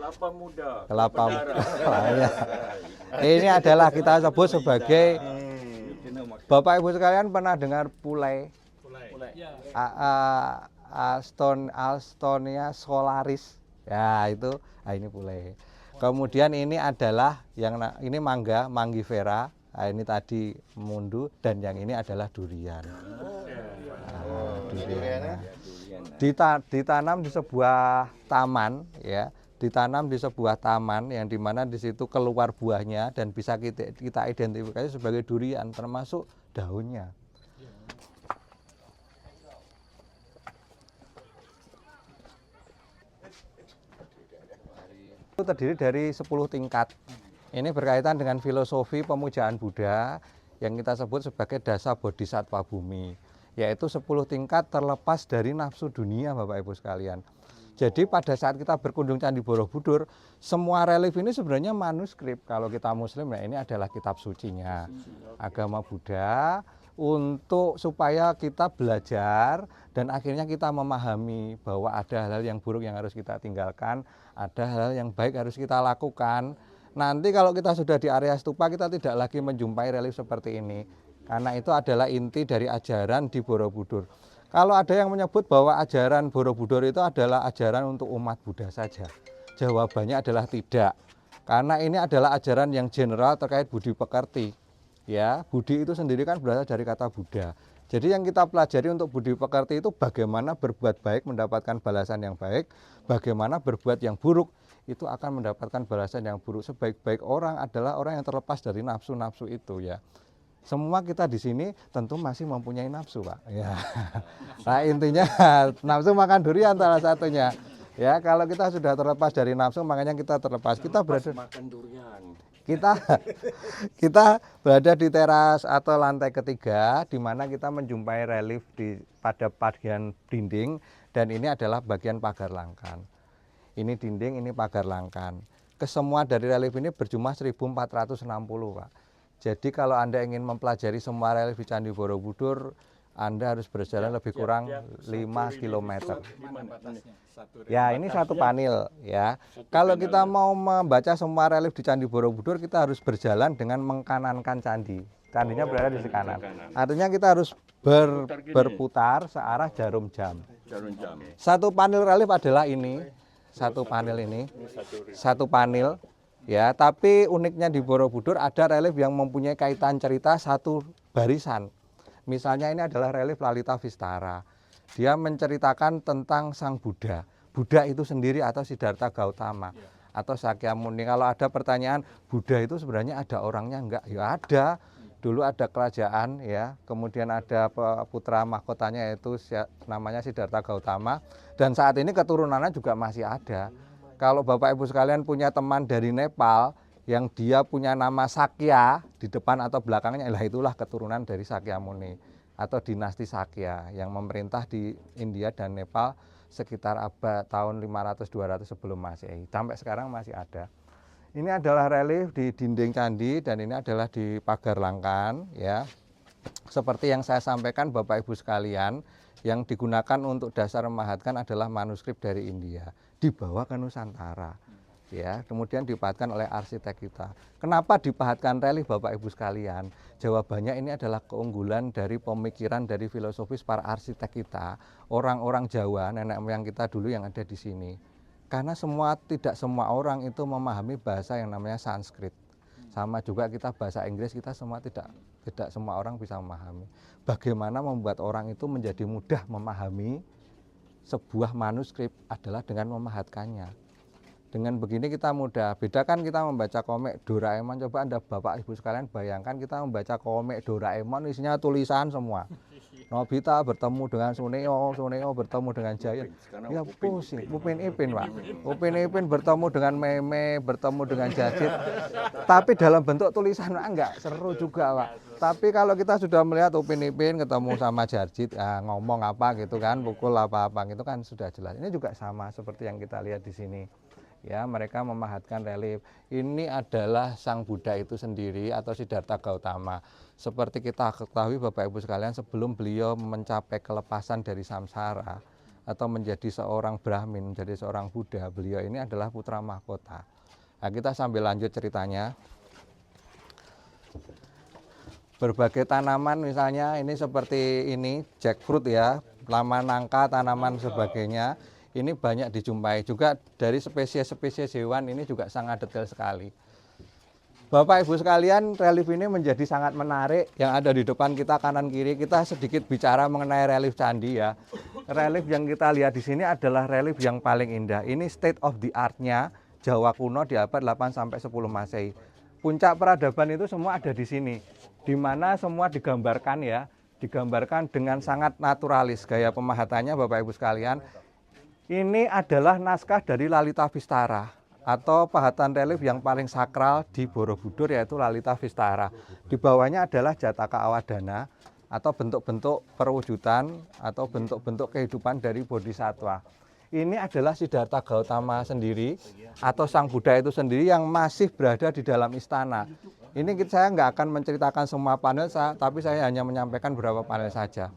kelapa muda, kelapa darah. ini adalah kita sebut sebagai Bapak Ibu sekalian pernah dengar pulai? Alstonia solaris. Ya, itu ini pulai. Kemudian ini adalah ini mangga, manggifera. Nah, ini tadi mundu dan yang ini adalah durian. Durian. Ditanam di sebuah taman ya. Ditanam di sebuah taman yang dimana di situ keluar buahnya dan bisa kita identifikasi sebagai durian termasuk daunnya. Itu terdiri dari 10 tingkat. Ini berkaitan dengan filosofi pemujaan Buddha yang kita sebut sebagai dasa bodhisattva bumi, yaitu 10 tingkat terlepas dari nafsu dunia, Bapak Ibu sekalian. Jadi pada saat kita berkunjung Candi Borobudur, semua relief ini sebenarnya manuskrip. Kalau kita Muslim, ya ini adalah kitab sucinya agama Buddha, untuk supaya kita belajar dan akhirnya kita memahami bahwa ada hal-hal yang buruk yang harus kita tinggalkan, ada hal-hal yang baik harus kita lakukan. Nanti kalau kita sudah di area stupa, kita tidak lagi menjumpai relief seperti ini, karena itu adalah inti dari ajaran di Borobudur. Kalau ada yang menyebut bahwa ajaran Borobudur itu adalah ajaran untuk umat Buddha saja, jawabannya adalah tidak, karena ini adalah ajaran yang general terkait budi pekerti. Ya, budi itu sendiri kan berasal dari kata Buddha. Jadi yang kita pelajari untuk budi pekerti itu bagaimana berbuat baik mendapatkan balasan yang baik, bagaimana berbuat yang buruk itu akan mendapatkan balasan yang buruk. Sebaik-baik orang adalah orang yang terlepas dari nafsu-nafsu itu ya. Semua kita di sini tentu masih mempunyai nafsu, Pak. Ya. Nah, intinya nafsu makan durian salah satunya. Ya, kalau kita sudah terlepas dari nafsu, makanya kita terlepas. Kita berada Makan durian. Kita berada di teras atau lantai ketiga, di mana kita menjumpai relief pada bagian dinding, dan ini adalah bagian pagar langkan. Ini dinding, ini pagar langkan. Kesemua dari relief ini berjumlah 1460, Pak. Jadi kalau Anda ingin mempelajari semua relief di Candi Borobudur, Anda harus berjalan lebih kurang 5 km. Ya, ini satu panel ya. Kalau kita mau membaca semua relief di Candi Borobudur, kita harus berjalan dengan mengkanankan candi. Candinya berada di sisi kanan. Artinya kita harus berputar searah jarum jam. Satu panel relief adalah ini. Satu panel ini. Satu panel ya, tapi uniknya di Borobudur ada relief yang mempunyai kaitan cerita satu barisan. Misalnya ini adalah relief Lalita Vistara. Dia menceritakan tentang Sang Buddha. Buddha itu sendiri atau Siddhartha Gautama atau Sakyamuni. Kalau ada pertanyaan, Buddha itu sebenarnya ada orangnya enggak? Ya ada. Dulu ada kerajaan ya, kemudian ada putra mahkotanya yaitu namanya Siddhartha Gautama, dan saat ini keturunannya juga masih ada. Kalau Bapak Ibu sekalian punya teman dari Nepal yang dia punya nama Sakya di depan atau belakangnya, lah itulah keturunan dari Sakyamuni atau dinasti Sakya yang memerintah di India dan Nepal sekitar abad tahun 500-200 sebelum Masehi. Sampai sekarang masih ada. Ini adalah relief di dinding candi dan ini adalah di pagar langkan ya. Seperti yang saya sampaikan Bapak Ibu sekalian, yang digunakan untuk dasar memahatkan adalah manuskrip dari India, dibawa ke Nusantara. Ya, kemudian dipahatkan oleh arsitek kita. Kenapa dipahatkan relief Bapak Ibu sekalian? Jawabannya ini adalah keunggulan dari pemikiran dari filosofis para arsitek kita, orang-orang Jawa, nenek moyang kita dulu yang ada di sini. Karena tidak semua orang itu memahami bahasa yang namanya Sanskrit. Sama juga kita bahasa Inggris, kita semua tidak semua orang bisa memahami. Bagaimana membuat orang itu menjadi mudah memahami sebuah manuskrip adalah dengan memahatkannya. Dengan begini kita mudah. Bedakan kita membaca komik Doraemon, coba Anda Bapak Ibu sekalian bayangkan kita membaca komik Doraemon isinya tulisan semua. Nobita bertemu dengan Suneo, Suneo bertemu dengan Giant. Ya pusing, Upin Ipin, Pak. Upin Ipin bertemu dengan Meme, bertemu dengan Jajit. Tapi dalam bentuk tulisan enggak seru juga, Pak. Tapi kalau kita sudah melihat Upin Ipin ketemu sama Jajit, ya, ngomong apa gitu kan, pukul apa-apa gitu kan sudah jelas. Ini juga sama seperti yang kita lihat di sini. Ya, mereka memahatkan relief. Ini adalah Sang Buddha itu sendiri atau Siddhartha Gautama. Seperti kita ketahui Bapak Ibu sekalian, sebelum beliau mencapai kelepasan dari samsara, atau menjadi seorang Brahmin, menjadi seorang Buddha. Beliau ini adalah putra mahkota. Nah, kita sambil lanjut ceritanya. Berbagai tanaman misalnya ini seperti ini jackfruit ya, laman nangka, tanaman sebagainya. Ini banyak dijumpai juga dari spesies-spesies hewan ini juga sangat detail sekali. Bapak Ibu sekalian, relief ini menjadi sangat menarik. Yang ada di depan kita kanan kiri, kita sedikit bicara mengenai relief candi ya. Relief yang kita lihat di sini adalah relief yang paling indah. Ini state of the art-nya Jawa kuno di abad 8 sampai 10 Masehi. Puncak peradaban itu semua ada di sini, di mana semua digambarkan ya, digambarkan dengan sangat naturalis. Gaya pemahatannya Bapak Ibu sekalian, ini adalah naskah dari Lalita Vistara, atau pahatan relief yang paling sakral di Borobudur, yaitu Lalita Vistara. Di bawahnya adalah Jataka Awadana atau bentuk-bentuk perwujudan atau bentuk-bentuk kehidupan dari bodhisatwa. Ini adalah Siddhartha Gautama sendiri atau Sang Buddha itu sendiri yang masih berada di dalam istana. Ini saya nggak akan menceritakan semua panel, tapi saya hanya menyampaikan beberapa panel saja.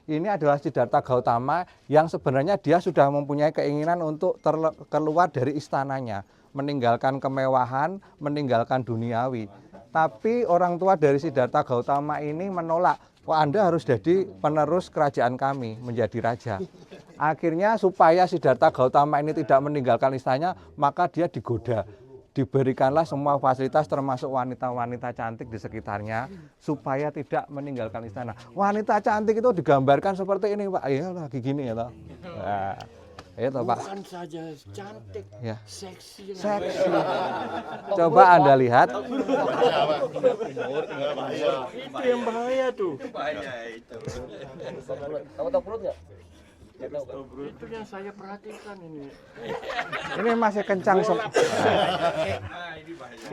Ini adalah Siddhartha Gautama yang sebenarnya dia sudah mempunyai keinginan untuk keluar dari istananya, meninggalkan kemewahan, meninggalkan duniawi. Tapi orang tua dari Siddhartha Gautama ini menolak, wah Anda harus jadi penerus kerajaan kami, menjadi raja. Akhirnya supaya Siddhartha Gautama ini tidak meninggalkan istananya, maka dia digoda. Diberikanlah semua fasilitas termasuk wanita-wanita cantik di sekitarnya supaya tidak meninggalkan istana. Wanita cantik itu digambarkan seperti ini Pak, ya lagi gini ya toh. Nah, itu Pak. Bukan saja cantik, Ya. seksi. Seksi. Coba Anda lihat. Itu yang bahaya tuh. Kamu tahu perut nggak? Itu yang saya perhatikan ini. Ini masih kencang.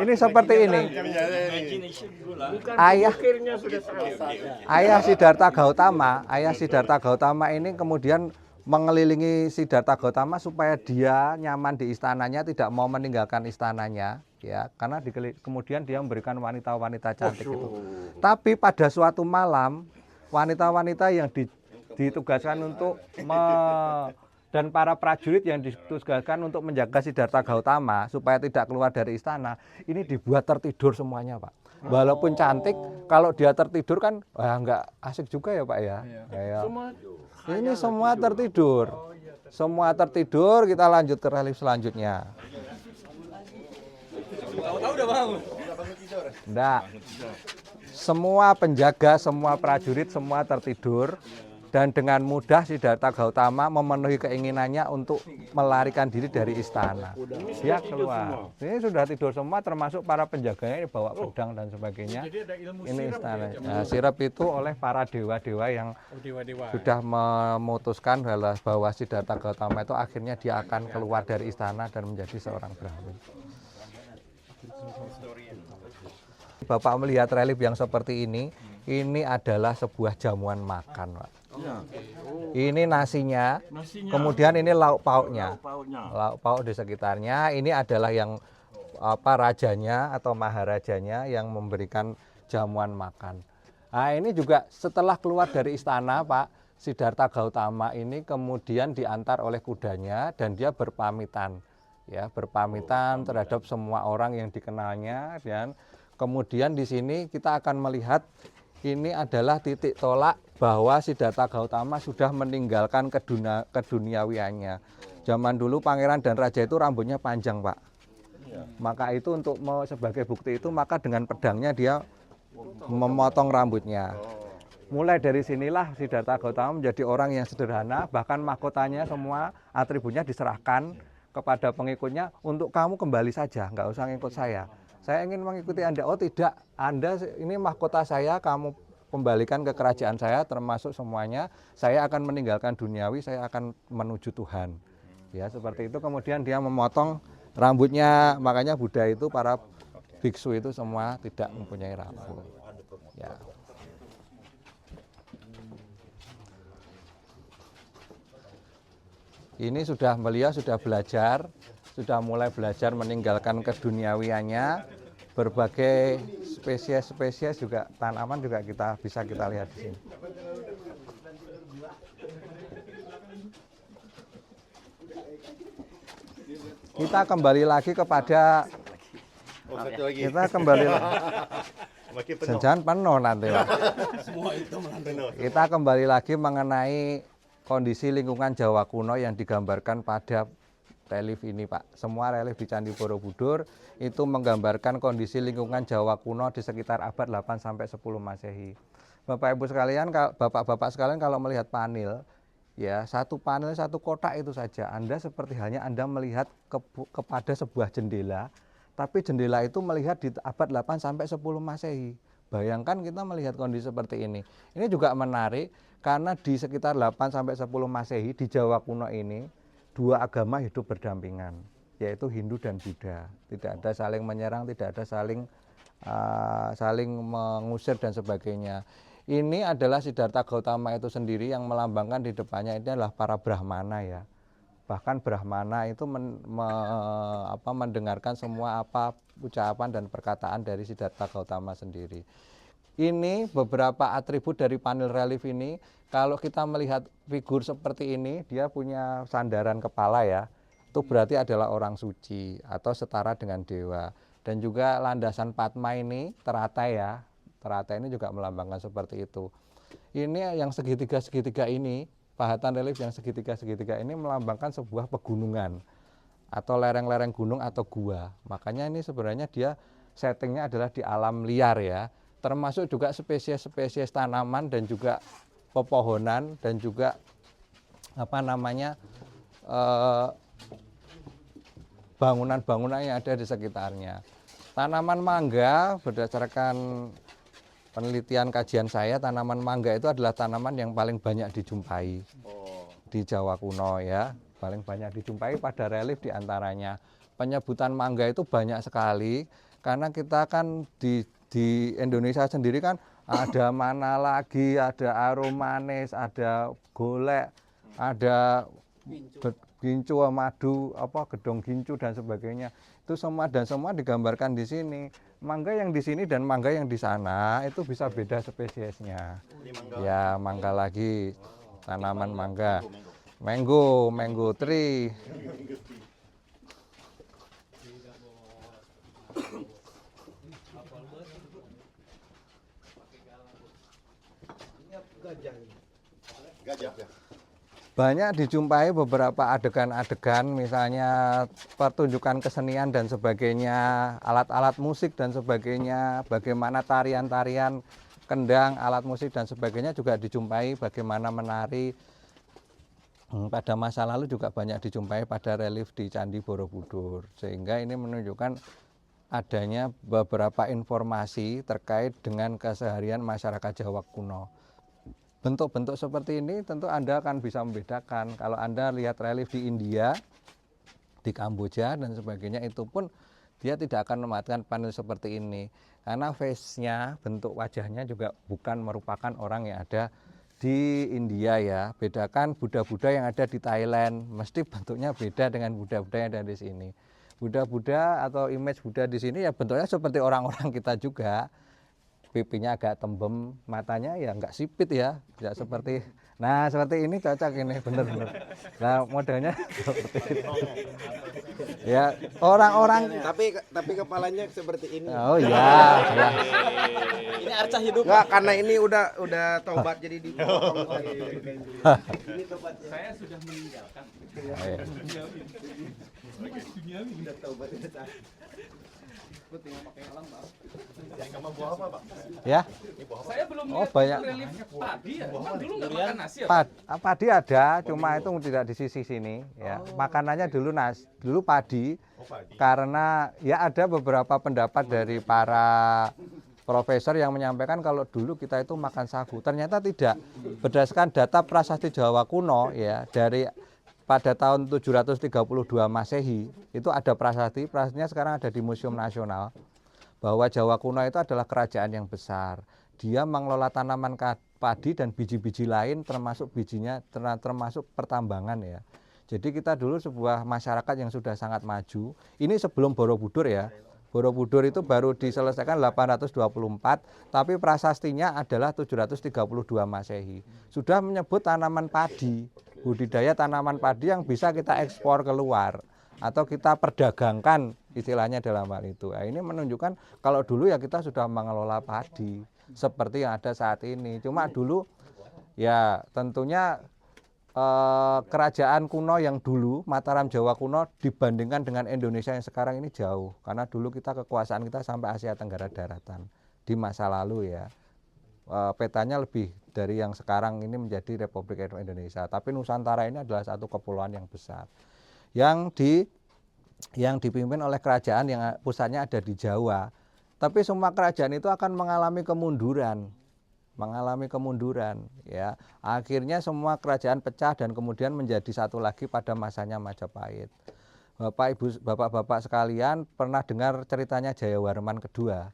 Ini seperti ini. Bukan Ayah pikirnya sudah tahu. Ayah Siddhartha Gautama ini kemudian mengelilingi Siddhartha Gautama supaya dia nyaman di istananya, tidak mau meninggalkan istananya, ya, karena kemudian dia memberikan wanita-wanita cantik itu. Tapi pada suatu malam, wanita-wanita yang ditugaskan untuk dan para prajurit yang ditugaskan untuk menjaga Siddhartha Gautama supaya tidak keluar dari istana, ini dibuat tertidur semuanya Pak. Walaupun cantik, kalau dia tertidur kan nggak asik juga ya Pak ya. Ini semua tertidur. Semua tertidur, kita lanjut ke relief selanjutnya. Tahu udah bangun. Enggak. Semua penjaga, semua prajurit, semua tertidur. Dan dengan mudah Siddhartha Gautama memenuhi keinginannya untuk melarikan diri dari istana. Dia keluar. Ini sudah tidur semua, termasuk para penjaganya, bawa pedang dan sebagainya. Ini istana. Nah, sirap itu oleh para dewa-dewa yang sudah memutuskan bahwa Siddhartha Gautama itu akhirnya dia akan keluar dari istana dan menjadi seorang Brahmin. Bapak melihat relief yang seperti ini adalah sebuah jamuan makan, Pak. Ini nasinya, kemudian ini lauk pauknya, lauk pauk di sekitarnya. Ini adalah yang rajanya atau maharajanya yang memberikan jamuan makan. Nah, ini juga setelah keluar dari istana, Pak, Siddhartha Gautama ini kemudian diantar oleh kudanya dan dia berpamitan, ya, berpamitan terhadap semua orang yang dikenalnya. Dan kemudian di sini kita akan melihat ini adalah titik tolak bahwa Siddhartha Gautama sudah meninggalkan keduniawiannya. Zaman dulu pangeran dan raja itu rambutnya panjang, Pak. Maka itu untuk sebagai bukti itu, maka dengan pedangnya dia memotong rambutnya. Mulai dari sinilah Siddhartha Gautama menjadi orang yang sederhana, bahkan mahkotanya semua atributnya diserahkan kepada pengikutnya untuk kamu kembali saja, nggak usah ngikut saya. Saya ingin mengikuti Anda. Oh tidak, Anda ini mahkota saya, kamu kembalikan ke kerajaan saya termasuk semuanya. Saya akan meninggalkan duniawi, saya akan menuju Tuhan. Ya, seperti itu. Kemudian dia memotong rambutnya, makanya Buddha itu, para biksu itu semua tidak mempunyai rambut. Ya. Ini beliau sudah belajar, sudah mulai belajar meninggalkan keduniawiannya. Berbagai spesies juga, tanaman juga bisa kita lihat di sini. kita kembali lagi kepada Oh, satu lagi. kita kembali Makin penuh. jangan penuh nanti Pak. Penuh. Kita kembali lagi mengenai kondisi lingkungan Jawa kuno yang digambarkan pada relief ini Pak. Semua relief di Candi Borobudur itu menggambarkan kondisi lingkungan Jawa kuno di sekitar abad 8 sampai 10 Masehi. Bapak Ibu sekalian, Bapak-bapak sekalian kalau melihat panel, ya satu panel satu kotak itu saja. Anda seperti halnya Anda melihat kepada sebuah jendela, tapi jendela itu melihat di abad 8 sampai 10 Masehi. Bayangkan kita melihat kondisi seperti ini. Ini juga menarik karena di sekitar 8 sampai 10 Masehi di Jawa kuno ini dua agama hidup berdampingan, yaitu Hindu dan Buddha. Tidak ada saling menyerang, tidak ada saling mengusir dan sebagainya. Ini adalah Siddhartha Gautama itu sendiri yang melambangkan di depannya ini adalah para Brahmana ya. Bahkan Brahmana itu mendengarkan semua ucapan dan perkataan dari Siddhartha Gautama sendiri. Ini beberapa atribut dari panel relief ini. Kalau kita melihat figur seperti ini, dia punya sandaran kepala ya. Itu berarti adalah orang suci atau setara dengan dewa. Dan juga landasan Padma ini teratai ya. Teratai ini juga melambangkan seperti itu. Ini yang segitiga-segitiga ini, pahatan relief yang segitiga-segitiga ini melambangkan sebuah pegunungan atau lereng-lereng gunung atau gua. Makanya ini sebenarnya dia settingnya adalah di alam liar ya, termasuk juga spesies-spesies tanaman dan juga pepohonan dan juga bangunan-bangunan yang ada di sekitarnya. Tanaman mangga berdasarkan penelitian kajian saya, tanaman mangga itu adalah tanaman yang paling banyak dijumpai di Jawa kuno ya, paling banyak dijumpai pada relief diantaranya. Penyebutan mangga itu banyak sekali karena kita kan di Indonesia sendiri kan ada mana lagi, ada arum manis, ada golek, ada gincu, madu, gedong gincu dan sebagainya. Itu semua digambarkan di sini. Mangga yang di sini dan mangga yang di sana itu bisa beda spesiesnya. Ya, mangga lagi, tanaman mangga. Mango tree. Gajah. Banyak dijumpai beberapa adegan-adegan, misalnya pertunjukan kesenian dan sebagainya, alat-alat musik dan sebagainya, bagaimana tarian-tarian kendang, alat musik dan sebagainya juga dijumpai, bagaimana menari. Pada masa lalu juga banyak dijumpai pada relief di Candi Borobudur, sehingga ini menunjukkan adanya beberapa informasi terkait dengan keseharian masyarakat Jawa kuno. Bentuk-bentuk seperti ini tentu Anda akan bisa membedakan. Kalau Anda lihat relief di India, di Kamboja dan sebagainya, itu pun dia tidak akan memanfaatkan panel seperti ini. Karena face-nya, bentuk wajahnya juga bukan merupakan orang yang ada di India ya. Bedakan Buddha-Buddha yang ada di Thailand, mesti bentuknya beda dengan Buddha-Buddha yang ada di sini. Buddha-Buddha atau image Buddha di sini ya bentuknya seperti orang-orang kita juga. Pipinya agak tembem, matanya ya enggak sipit ya, tidak seperti. Nah, seperti ini cocok ini, bener-bener. Nah, modelnya seperti itu. Ya, orang-orang. Tapi kepalanya seperti ini. Oh iya, ya. Ini arca hidup. Enggak, karena ini udah taubat jadi dipotong. Ini tobatnya. Saya sudah meninggalkan. Udah taubat udah. Ya. Saya belum Oh, lihat banyak. relief padi ya. Emang dulu nggak makan nasi ya? Padi ada, cuma itu tidak di sisi sini ya. Makanannya dulu padi. Karena ya ada beberapa pendapat dari para profesor yang menyampaikan kalau dulu kita itu makan sagu. Ternyata tidak. Berdasarkan data prasasti Jawa kuno ya, dari pada tahun 732 Masehi itu ada prasastinya sekarang ada di Museum Nasional, bahwa Jawa kuno itu adalah kerajaan yang besar. Dia mengelola tanaman padi dan biji-biji lain, termasuk bijinya termasuk pertambangan ya. Jadi kita dulu sebuah masyarakat yang sudah sangat maju. Ini sebelum Borobudur ya. Borobudur itu baru diselesaikan 824, tapi prasastinya adalah 732 Masehi. Sudah menyebut tanaman padi, budidaya tanaman padi yang bisa kita ekspor keluar. atau kita perdagangkan istilahnya dalam hal itu. Nah, ini menunjukkan kalau dulu ya kita sudah mengelola padi seperti yang ada saat ini. Cuma dulu ya tentunya kerajaan kuno yang dulu, Mataram Jawa kuno dibandingkan dengan Indonesia yang sekarang ini jauh. Karena dulu kita kekuasaan kita sampai Asia Tenggara daratan di masa lalu ya. Petanya lebih dari yang sekarang ini menjadi Republik Indonesia. Tapi Nusantara ini adalah satu kepulauan yang besar. Yang dipimpin oleh kerajaan yang pusatnya ada di Jawa. Tapi semua kerajaan itu akan mengalami kemunduran ya. Akhirnya semua kerajaan pecah dan kemudian menjadi satu lagi pada masanya Majapahit. Bapak Ibu, Bapak-bapak sekalian pernah dengar ceritanya Jayawarman kedua.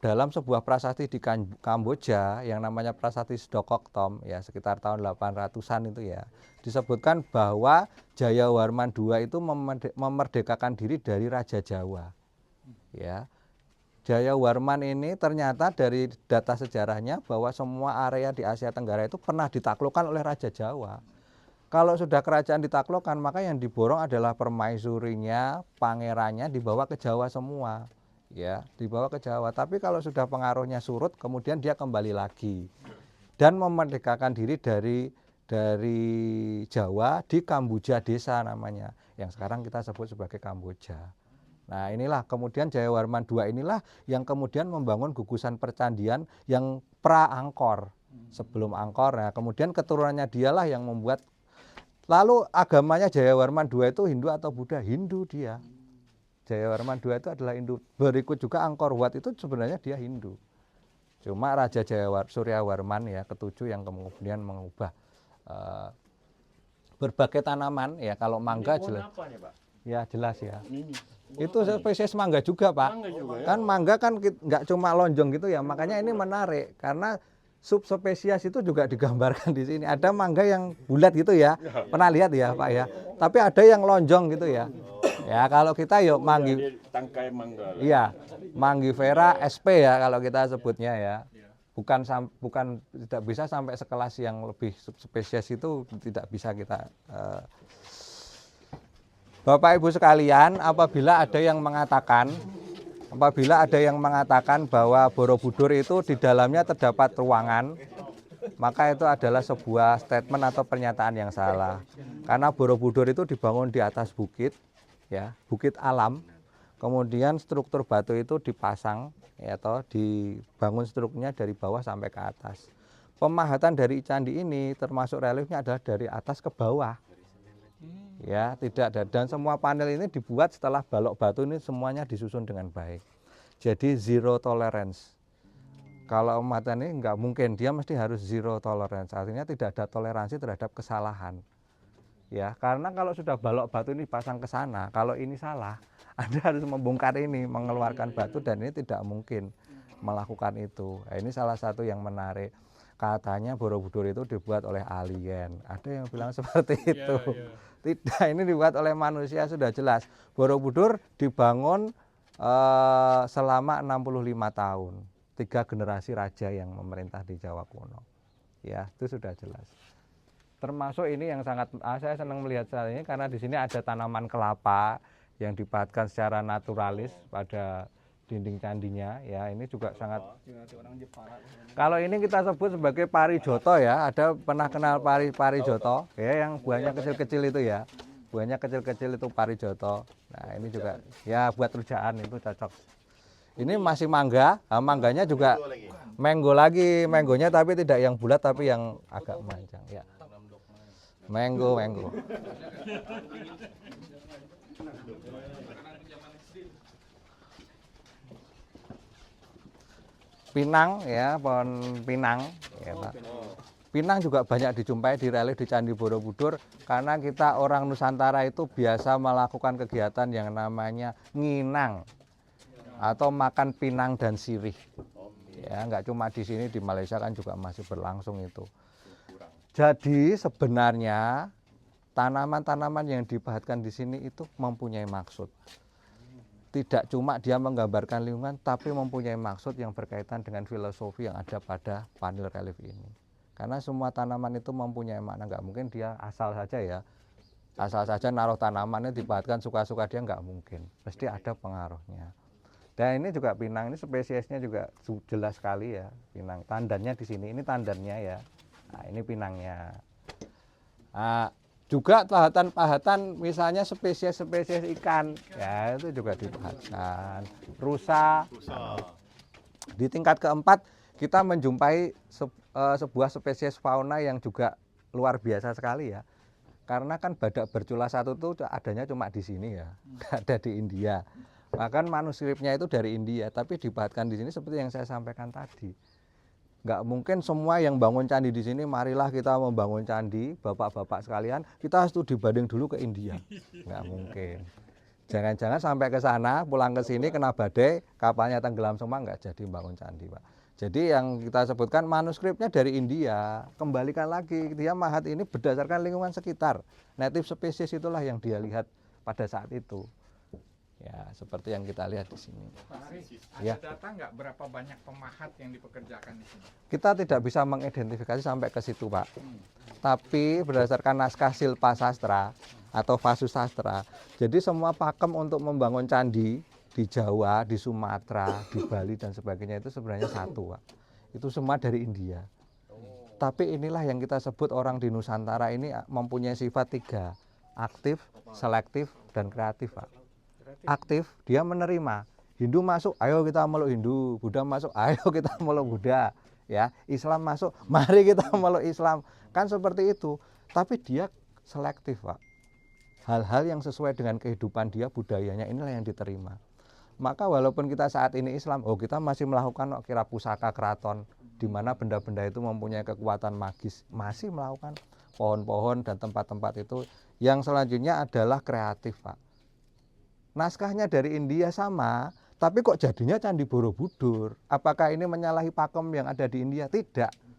Dalam sebuah prasasti di Kamboja yang namanya Prasasti Sdokoktom ya, sekitar tahun 800-an itu ya, disebutkan bahwa Jayawarman II itu memerdekakan diri dari Raja Jawa. Ya. Jayawarman ini ternyata dari data sejarahnya bahwa semua area di Asia Tenggara itu pernah ditaklukkan oleh Raja Jawa. Kalau sudah kerajaan ditaklukkan, maka yang diborong adalah permaisurinya, pangerannya dibawa ke Jawa semua. Ya, dibawa ke Jawa. Tapi kalau sudah pengaruhnya surut, kemudian dia kembali lagi dan memerdekakan diri dari Jawa di Kambuja Desa namanya, yang sekarang kita sebut sebagai Kamboja. Nah, inilah kemudian Jayawarman II inilah yang kemudian membangun gugusan percandian yang pra-Angkor, sebelum Angkor. Nah, kemudian keturunannya dialah yang membuat. Lalu agamanya Jayawarman II itu Hindu atau Buddha? Hindu dia. Jayawarman II itu adalah Hindu. Berikut juga Angkor Wat itu sebenarnya dia Hindu. Cuma Raja Suryawarman ya ketujuh yang kemudian mengubah berbagai tanaman ya. Kalau mangga jelas. Apa nih, Pak? Ya jelas ya. Ini. Itu spesies mangga juga Pak. Mangga juga, ya? Kan mangga kan nggak cuma lonjong gitu ya. Makanya ini menarik karena subspesies itu juga digambarkan di sini. Ada mangga yang bulat gitu ya. Pernah lihat ya Pak ya. Tapi ada yang lonjong gitu ya. Ya kalau kita yuk Dia tangkai mangga. iya, Manggifera SP ya kalau kita sebutnya ya. Bukan tidak bisa sampai sekelas yang lebih subspesies itu tidak bisa kita. Bapak Ibu sekalian, apabila ada yang mengatakan bahwa Borobudur itu di dalamnya terdapat ruangan, maka itu adalah sebuah statement atau pernyataan yang salah. Karena Borobudur itu dibangun di atas bukit. Ya, bukit alam, kemudian struktur batu itu dipasang ya, atau dibangun strukturnya dari bawah sampai ke atas. Pemahatan dari candi ini termasuk reliefnya adalah dari atas ke bawah. Ya, tidak ada, dan semua panel ini dibuat setelah balok batu ini semuanya disusun dengan baik. Jadi zero tolerance. Kalau pemahatan ini nggak mungkin, dia mesti harus zero tolerance. Artinya tidak ada toleransi terhadap kesalahan. Ya, karena kalau sudah balok batu ini pasang ke sana, kalau ini salah, Anda harus membongkar ini, mengeluarkan batu, dan ini tidak mungkin melakukan itu. Nah, ini salah satu yang menarik. Katanya Borobudur itu dibuat oleh alien. Ada yang bilang seperti itu. Tidak, ini dibuat oleh manusia sudah jelas. Borobudur dibangun selama 65 tahun. 3 generasi raja yang memerintah di Jawa kuno. Ya, itu sudah jelas. Termasuk ini yang sangat saya senang melihat saat ini karena di sini ada tanaman kelapa yang dipadatkan secara naturalis pada dinding candinya ya. Ini juga sangat. Kalau ini kita sebut sebagai parijoto ya. Ada pernah kenal parijoto ya, yang buahnya kecil-kecil itu ya. Buahnya kecil-kecil itu parijoto. Nah, ini juga ya buat rujaan itu cocok. Ini masih mangga, nah, mangganya juga manggonya tapi tidak yang bulat tapi yang agak panjang ya. Manggo. Pinang ya, pohon pinang ya, Pak. Pinang juga banyak dijumpai di relief di Candi Borobudur karena kita orang Nusantara itu biasa melakukan kegiatan yang namanya nginang atau makan pinang dan sirih. Ya, nggak cuma di sini, di Malaysia kan juga masih berlangsung itu. Jadi sebenarnya tanaman-tanaman yang dipadatkan di sini itu mempunyai maksud. Tidak cuma dia menggambarkan lingkungan, tapi mempunyai maksud yang berkaitan dengan filosofi yang ada pada panel relief ini. Karena semua tanaman itu mempunyai makna, nggak mungkin dia asal saja ya. Asal saja naruh tanamannya dipahatkan suka-suka dia nggak mungkin, mesti ada pengaruhnya. Dan ini juga pinang, ini spesiesnya juga jelas sekali ya, pinang. Tandannya di sini, ini tandannya ya. Nah, ini pinangnya. Nah, juga pahatan-pahatan misalnya spesies-spesies ikan, ya itu juga dipahatkan. Rusa. Di tingkat keempat kita menjumpai sebuah spesies fauna yang juga luar biasa sekali ya. Karena kan badak bercula satu itu adanya cuma di sini ya, nggak ada di India. Bahkan manuskripnya itu dari India, tapi dipahatkan di sini seperti yang saya sampaikan tadi. Nggak mungkin semua yang bangun candi di sini, marilah kita membangun candi, bapak-bapak sekalian, kita harus dibanding dulu ke India. Nggak mungkin. Jangan-jangan sampai ke sana, pulang ke sini kena badai, kapalnya tenggelam semua, nggak jadi bangun candi, Pak. Jadi yang kita sebutkan manuskripnya dari India, kembalikan lagi, dia mahat ini berdasarkan lingkungan sekitar. Native species itulah yang dia lihat pada saat itu. Ya, seperti yang kita lihat di sini. Pak Ari, ada Ya. data nggak berapa banyak pemahat yang dipekerjakan di sini? Kita tidak bisa mengidentifikasi sampai ke situ, Pak. Tapi berdasarkan naskah Silpa Sastra atau Vasu Sastra, jadi semua pakem untuk membangun candi di Jawa, di Sumatera, di Bali dan sebagainya itu sebenarnya satu, Pak. Itu semua dari India. Tapi inilah yang kita sebut orang di Nusantara ini mempunyai sifat tiga, aktif, selektif, dan kreatif, Pak. Aktif, dia menerima. Hindu masuk, ayo kita meluk Hindu. Buddha masuk, ayo kita meluk Buddha. Ya, Islam masuk, mari kita meluk Islam. Kan seperti itu. Tapi dia selektif, Pak. Hal-hal yang sesuai dengan kehidupan dia, budayanya, inilah yang diterima. Maka walaupun kita saat ini Islam, kita masih melakukan kira pusaka keraton, di mana benda-benda itu mempunyai kekuatan magis, masih melakukan pohon-pohon dan tempat-tempat itu. Yang selanjutnya adalah kreatif, Pak. Naskahnya dari India sama, tapi kok jadinya Candi Borobudur? Apakah ini menyalahi pakem yang ada di India? Tidak.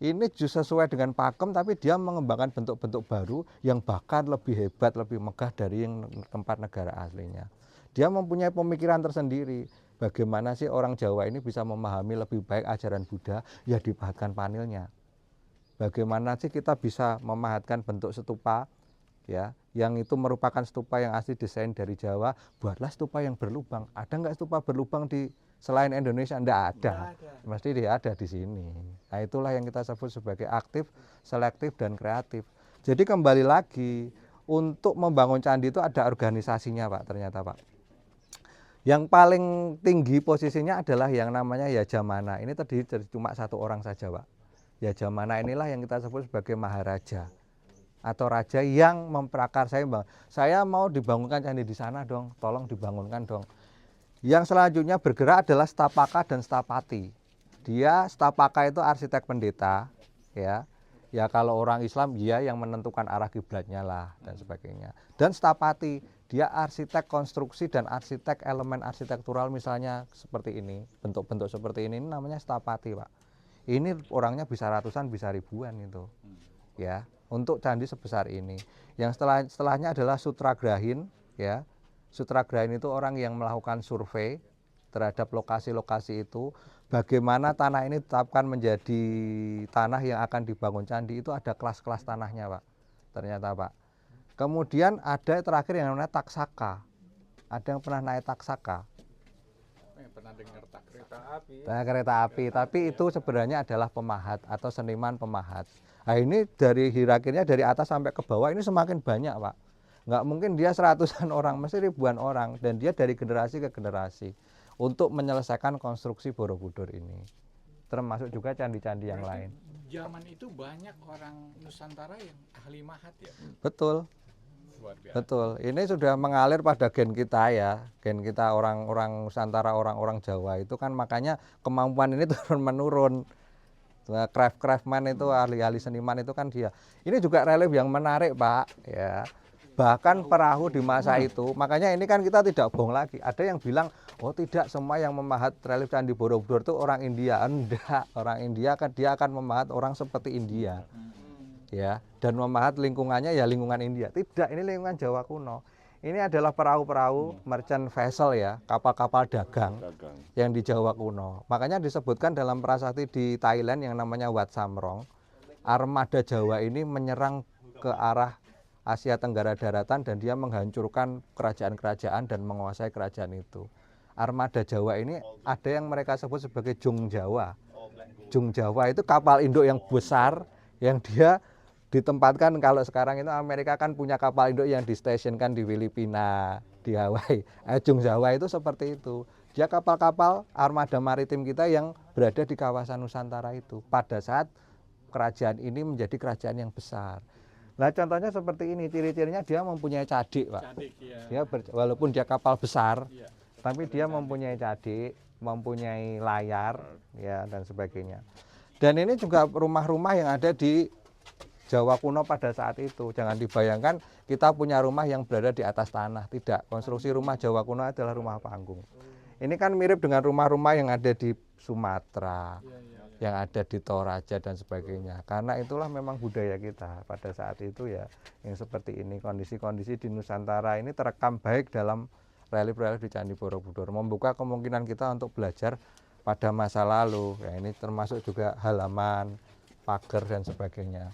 Ini justru sesuai dengan pakem, tapi dia mengembangkan bentuk-bentuk baru yang bahkan lebih hebat, lebih megah dari yang tempat negara aslinya. Dia mempunyai pemikiran tersendiri. Bagaimana sih orang Jawa ini bisa memahami lebih baik ajaran Buddha? Ya dipahatkan panilnya. Bagaimana sih kita bisa memahatkan bentuk stupa, ya, yang itu merupakan stupa yang asli desain dari Jawa? Buatlah stupa yang berlubang. Ada nggak stupa berlubang di selain Indonesia? Nggak ada. Mesti dia ada di sini. Nah, itulah yang kita sebut sebagai aktif, selektif, dan kreatif. Jadi kembali lagi, untuk membangun candi itu ada organisasinya, Pak, ternyata, Pak. Yang paling tinggi posisinya adalah yang namanya Yajamana. Ini terdiri dari cuma satu orang saja, Pak. Yajamana inilah yang kita sebut sebagai Maharaja atau raja yang memprakarsai, Bang. Saya mau dibangunkan candi di sana dong, tolong dibangunkan dong. Yang selanjutnya bergerak adalah Stapaka dan Stapati. Dia Stapaka itu arsitek pendeta, ya. Ya kalau orang Islam dia yang menentukan arah kiblatnya lah dan sebagainya. Dan Stapati, dia arsitek konstruksi dan arsitek elemen arsitektural misalnya seperti ini, bentuk-bentuk seperti ini namanya Stapati, Pak. Ini orangnya bisa ratusan, bisa ribuan itu. Ya, untuk candi sebesar ini. Yang setelahnya adalah Sutragrahin, ya. Sutragrahin itu orang yang melakukan survei terhadap lokasi-lokasi itu. Bagaimana tanah ini ditetapkan menjadi tanah yang akan dibangun candi, itu ada kelas-kelas tanahnya, Pak. Ternyata, Pak. Kemudian ada terakhir yang namanya Taksaka. Ada yang pernah naik Taksaka? Pernah dengar kereta api? Nah, kereta api, tapi itu sebenarnya adalah pemahat atau seniman pemahat. Nah, ini dari hierarkinya dari atas sampai ke bawah ini semakin banyak, Pak. Nggak mungkin dia seratusan orang, mesti ribuan orang. Dan dia dari generasi ke generasi untuk menyelesaikan konstruksi Borobudur ini. Termasuk juga candi-candi yang lain. Zaman itu banyak orang Nusantara yang ahli mahat ya? Betul. Luar biasa. Betul, ini sudah mengalir pada gen kita ya, gen kita orang-orang Nusantara, orang-orang Jawa itu kan makanya kemampuan ini turun-menurun. Craftsman itu ahli-ahli seniman itu kan dia. Ini juga relief yang menarik, Pak, ya. Bahkan perahu di masa itu, makanya ini kan kita tidak bohong lagi. Ada yang bilang, oh tidak semua yang memahat relief Candi Borobudur itu orang India. Enggak, orang India kan dia akan memahat orang seperti India. Ya, dan memahat lingkungannya ya lingkungan India. Tidak, ini lingkungan Jawa kuno. Ini adalah perahu-perahu merchant vessel ya, kapal-kapal dagang yang di Jawa kuno. Makanya disebutkan dalam prasasti di Thailand yang namanya Wat Samrong, armada Jawa ini menyerang ke arah Asia Tenggara daratan dan dia menghancurkan kerajaan-kerajaan dan menguasai kerajaan itu. Armada Jawa ini ada yang mereka sebut sebagai Jung Jawa. Jung Jawa itu kapal induk yang besar yang dia ditempatkan, kalau sekarang itu Amerika kan punya kapal induk yang distationkan di Filipina, di Hawaii. Jung Jawa itu seperti itu. Dia kapal-kapal armada maritim kita yang berada di kawasan Nusantara itu. Pada saat kerajaan ini menjadi kerajaan yang besar. Nah contohnya seperti ini, ciri-cirinya dia mempunyai cadik, Pak. Cadik, ya. Dia walaupun dia kapal besar, Iya. tapi dia mempunyai cadik, mempunyai layar, ya dan sebagainya. Dan ini juga rumah-rumah yang ada di Jawa kuno pada saat itu. Jangan dibayangkan kita punya rumah yang berada di atas tanah. Tidak, konstruksi rumah Jawa kuno adalah rumah panggung. Ini kan mirip dengan rumah-rumah yang ada di Sumatera, yang ada di Toraja dan sebagainya. Karena itulah memang budaya kita pada saat itu ya, yang seperti ini. Kondisi-kondisi di Nusantara ini terekam baik dalam relief-relief di Candi Borobudur, membuka kemungkinan kita untuk belajar pada masa lalu. Ya, ini termasuk juga halaman, pagar dan sebagainya.